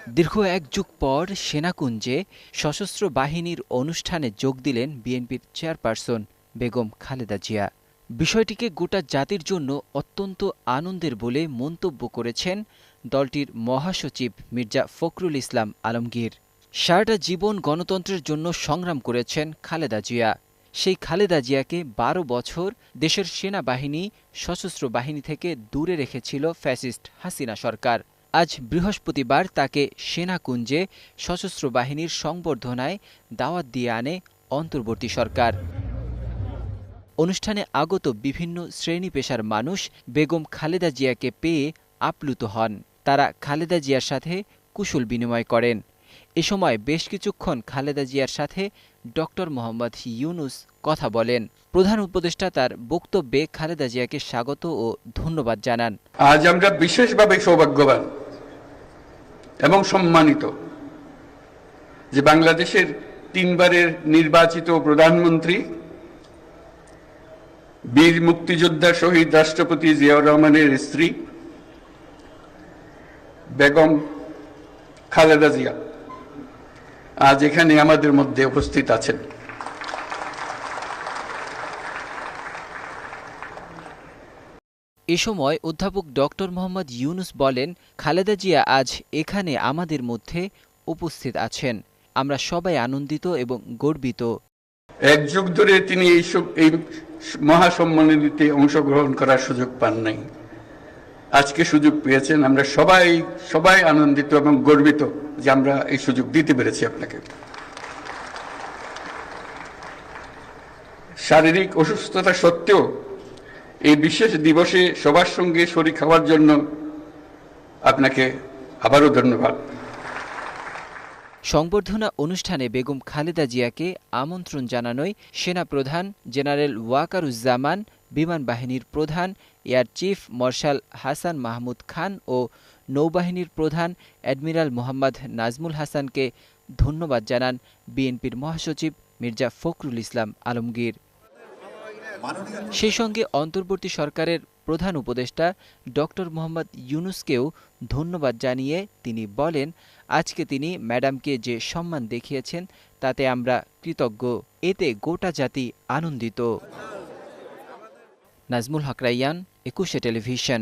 দীর্ঘ এক যুগ পর সেনাকুঞ্জে সশস্ত্র বাহিনীর অনুষ্ঠানে যোগ দিলেন বিএনপির চেয়ারপারসন বেগম খালেদা জিয়া। বিষয়টিকে গোটা জাতির জন্য অত্যন্ত আনন্দের বলে মন্তব্য করেছেন দলটির মহাসচিব মির্জা ফখরুল ইসলাম আলমগীর। সারাটা জীবন গণতন্ত্রের জন্য সংগ্রাম করেছেন খালেদা জিয়া। সেই খালেদা জিয়াকে ১২ বছর দেশের সেনাবাহিনী সশস্ত্র বাহিনী থেকে দূরে রেখেছিল ফ্যাসিস্ট হাসিনা সরকার। আজ বৃহস্পতিবার তাকে সেনাকুঞ্জে সশস্ত্র বাহিনীর সংবর্ধনায় দাওয়াত দিয়ে আনে অন্তর্বর্তী সরকার। অনুষ্ঠানে আগত বিভিন্ন শ্রেণী পেশার মানুষ বেগম খালেদা জিয়াকে পেয়ে আপ্লুত হন। তারা খালেদা জিয়ার সাথে কুশল বিনিময় করেন। এ সময় বেশ কিছুক্ষণ খালেদা জিয়ার সাথে ডক্টর মোহাম্মদ ইউনুস কথা বলেন। প্রধান উপদেষ্টা তার বক্তব্যে খালেদা জিয়াকে স্বাগত ও ধন্যবাদ জানান। আজ আমরা বিশেষভাবে সৌভাগ্যবান এবং সম্মানিত যে বাংলাদেশের ৩ বারের নির্বাচিত প্রধানমন্ত্রী বীর মুক্তিযোদ্ধা শহীদ রাষ্ট্রপতি জিয়াউর রহমানের স্ত্রী বেগম খালেদা জিয়া আজ এখানে আমাদের মধ্যে উপস্থিত আছেন। এ সময় অধ্যাপক ডক্টর মোহাম্মদ ইউনুস বলেন, খালেদা জিয়া আজ এখানে আমাদের মধ্যে উপস্থিত আছেন। আমরা সবাই আনন্দিত এবং গর্বিত। এক যুগ ধরে তিনি এই মহাসম্মেলনীতে অংশগ্রহণ করার সুযোগ পান নাই, আজকে সুযোগ পেয়েছেন। আমরা সবাই আনন্দিত এবং গর্বিত যে আমরা এই সুযোগ দিতে পেরেছি আপনাকে। শারীরিক অসুস্থতা সত্ত্বেও এই বিশেষ দিবসে সবার সঙ্গে শরীক হওয়ার জন্য আপনাকে আবারও ধন্যবাদ। সংবর্ধনা অনুষ্ঠানে বেগম খালেদা জিয়াকে আমন্ত্রণ জানানোয় সেনাপ্রধান জেনারেল ওয়াকারুজ্জামান, বিমান বাহিনীর প্রধান air chief marshal Hasan Mahmud Khan ও নৌবাহিনীর প্রধান অ্যাডমিরাল মোহাম্মদ নাজমুল হাসানকে ধন্যবাদ জানান বিএনপির মহাসচিব মির্জা ফখরুল ইসলাম আলমগীর। সেই সঙ্গে অন্তর্বর্তী সরকারের প্রধান উপদেষ্টা ডক্টর মোহাম্মদ ইউনুসকেও ধন্যবাদ জানিয়ে তিনি বলেন, আজকে তিনি ম্যাডামকে যে সম্মান দেখিয়েছেন তাতে আমরা কৃতজ্ঞ। এতে গোটা জাতি আনন্দিত। নাজমুল হক রাইয়ান, ২১ টেলিভিশন।